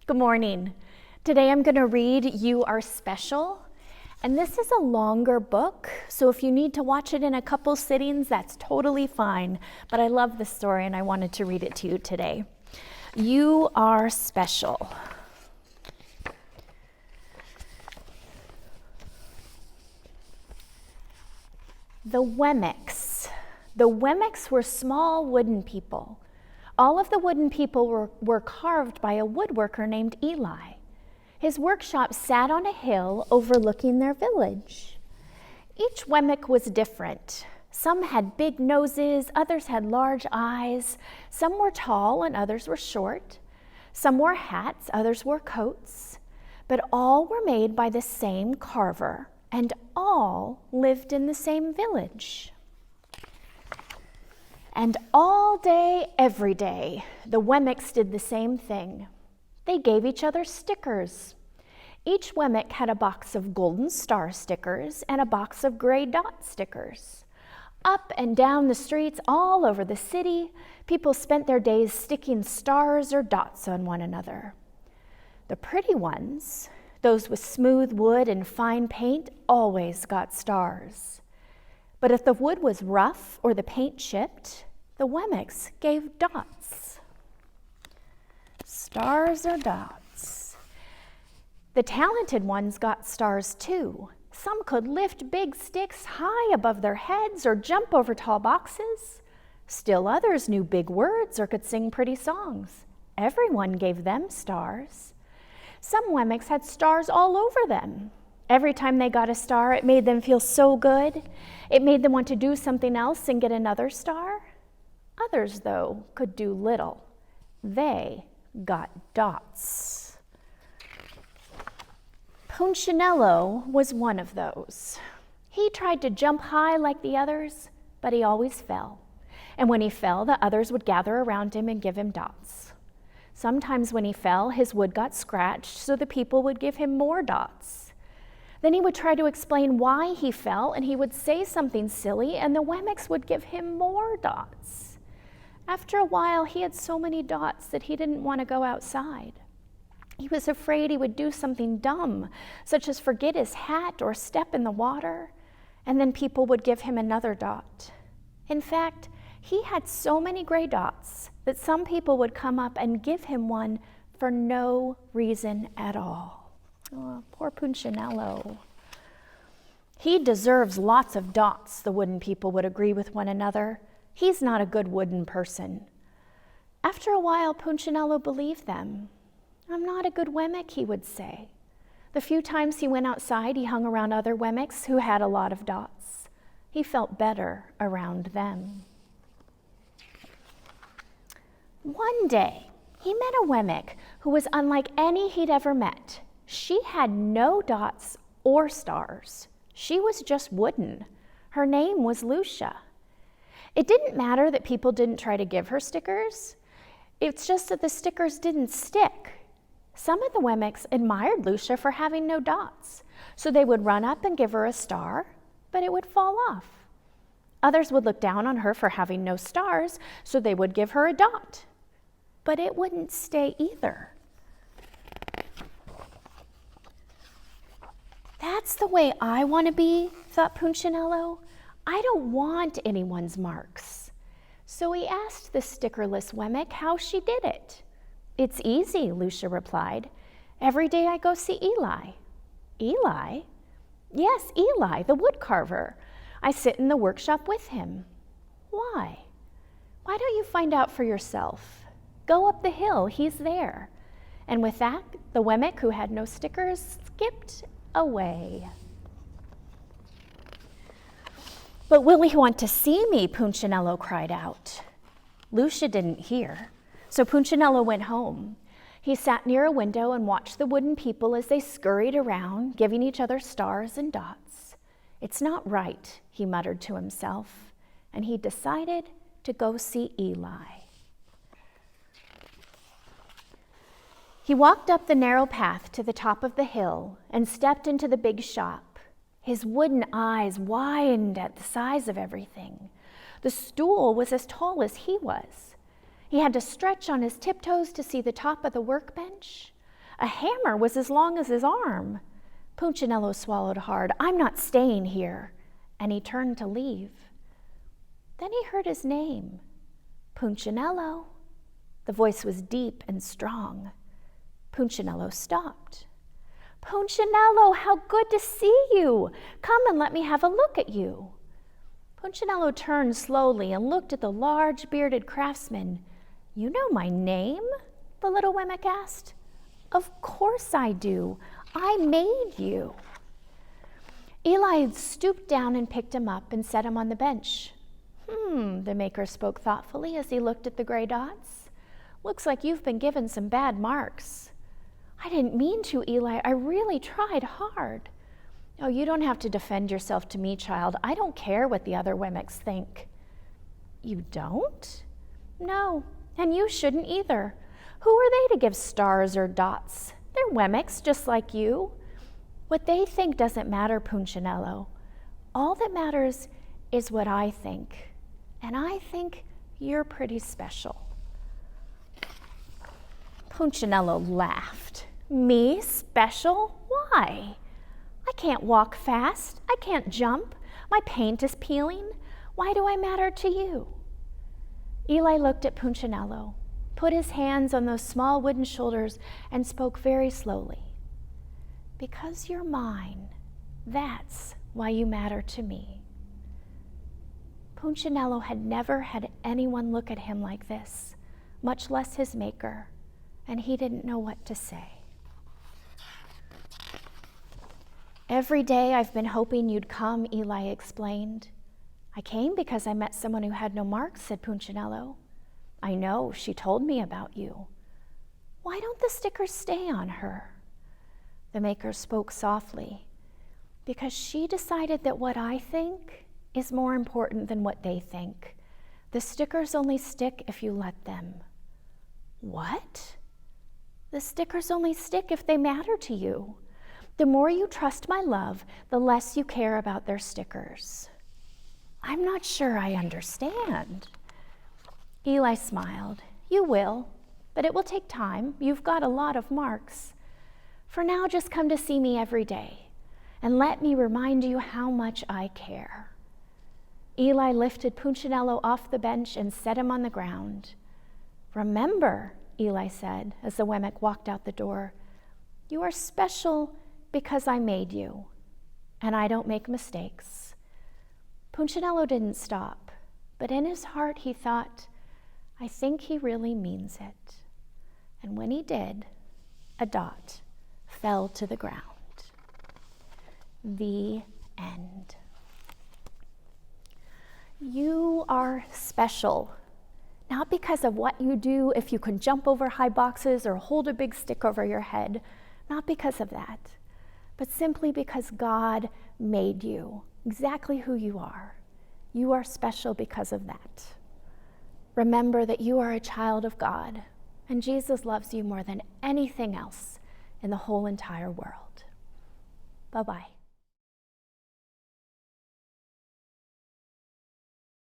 Good morning. Today I'm going to read You Are Special, and this is a longer book, so if you need to watch it in a couple sittings, that's totally fine, but I love this story and I wanted to read it to you today. You Are Special. The Wemmicks. The Wemmicks were small wooden people. All of the wooden people were carved by a woodworker named Eli. His workshop sat on a hill overlooking their village. Each Wemmick was different. Some had big noses, others had large eyes. Some were tall and others were short. Some wore hats, others wore coats. But all were made by the same carver, and all lived in the same village. And all day, every day, the Wemmicks did the same thing. They gave each other stickers. Each Wemmick had a box of golden star stickers and a box of gray dot stickers. Up and down the streets all over the city, people spent their days sticking stars or dots on one another. The pretty ones, those with smooth wood and fine paint, always got stars. But if the wood was rough or the paint chipped, the Wemmicks gave dots. Stars or dots. The talented ones got stars too. Some could lift big sticks high above their heads or jump over tall boxes. Still others knew big words or could sing pretty songs. Everyone gave them stars. Some Wemmicks had stars all over them. Every time they got a star, it made them feel so good. It made them want to do something else and get another star. Others, though, could do little. They got dots. Punchinello was one of those. He tried to jump high like the others, but he always fell. And when he fell, the others would gather around him and give him dots. Sometimes when he fell, his wood got scratched, so the people would give him more dots. Then he would try to explain why he fell, and he would say something silly, and the Wemmicks would give him more dots. After a while, he had so many dots that he didn't want to go outside. He was afraid he would do something dumb, such as forget his hat or step in the water, and then people would give him another dot. In fact, he had so many gray dots that some people would come up and give him one for no reason at all. Oh, poor Punchinello. He deserves lots of dots, the wooden people would agree with one another. He's not a good wooden person. After a while, Punchinello believed them. I'm not a good Wemmick, he would say. The few times he went outside, he hung around other Wemmicks who had a lot of dots. He felt better around them. One day, he met a Wemmick who was unlike any he'd ever met. She had no dots or stars. She was just wooden. Her name was Lucia. It didn't matter that people didn't try to give her stickers. It's just that the stickers didn't stick. Some of the Wemmicks admired Lucia for having no dots, so they would run up and give her a star, but it would fall off. Others would look down on her for having no stars, so they would give her a dot, but it wouldn't stay either. That's the way I want to be, thought Punchinello. I don't want anyone's marks. So he asked the stickerless Wemmick how she did it. It's easy, Lucia replied. Every day I go see Eli. Eli? Yes, Eli, the woodcarver. I sit in the workshop with him. Why? Why don't you find out for yourself? Go up the hill, he's there. And with that, the Wemmick who had no stickers skipped away. But will he want to see me? Punchinello cried out. Lucia didn't hear, so Punchinello went home. He sat near a window and watched the wooden people as they scurried around, giving each other stars and dots. It's not right, he muttered to himself, and he decided to go see Eli. He walked up the narrow path to the top of the hill and stepped into the big shop. His wooden eyes widened at the size of everything. The stool was as tall as he was. He had to stretch on his tiptoes to see the top of the workbench. A hammer was as long as his arm. Punchinello swallowed hard. "I'm not staying here." And he turned to leave. Then he heard his name. "Punchinello." The voice was deep and strong. Punchinello stopped. "Punchinello, how good to see you. Come and let me have a look at you." Punchinello turned slowly and looked at the large bearded craftsman. "You know my name?" the little Wemmick asked. "Of course I do. I made you." Eli stooped down and picked him up and set him on the bench. The maker spoke thoughtfully as he looked at the gray dots. "Looks like you've been given some bad marks." "I didn't mean to, Eli. I really tried hard." "Oh, you don't have to defend yourself to me, child. I don't care what the other Wemmicks think." "You don't?" "No, and you shouldn't either. Who are they to give stars or dots? They're Wemmicks just like you. What they think doesn't matter, Punchinello. All that matters is what I think. And I think you're pretty special." Punchinello laughed. "Me special? Why? I can't walk fast. I can't jump. My paint is peeling. Why do I matter to you?" Eli looked at Punchinello, put his hands on those small wooden shoulders, and spoke very slowly. "Because you're mine. That's why you matter to me." Punchinello had never had anyone look at him like this, much less his maker, and he didn't know what to say. "Every day I've been hoping you'd come," Eli explained. "I came because I met someone who had no marks," said Punchinello. "I know, she told me about you." "Why don't the stickers stay on her?" The maker spoke softly. "Because she decided that what I think is more important than what they think. The stickers only stick if you let them." "What?" "The stickers only stick if they matter to you. The more you trust my love, the less you care about their stickers." "I'm not sure I understand." Eli smiled. "You will, but it will take time. You've got a lot of marks. For now, just come to see me every day, and let me remind you how much I care." Eli lifted Punchinello off the bench and set him on the ground. "Remember," Eli said as the Wemmick walked out the door, "you are special because I made you, and I don't make mistakes." Punchinello didn't stop, but in his heart he thought, "I think he really means it." And when he did, a dot fell to the ground. The end. You are special, not because of what you do, if you can jump over high boxes or hold a big stick over your head, not because of that, but simply because God made you exactly who you are. You are special because of that. Remember that you are a child of God, and Jesus loves you more than anything else in the whole entire world. Bye-bye.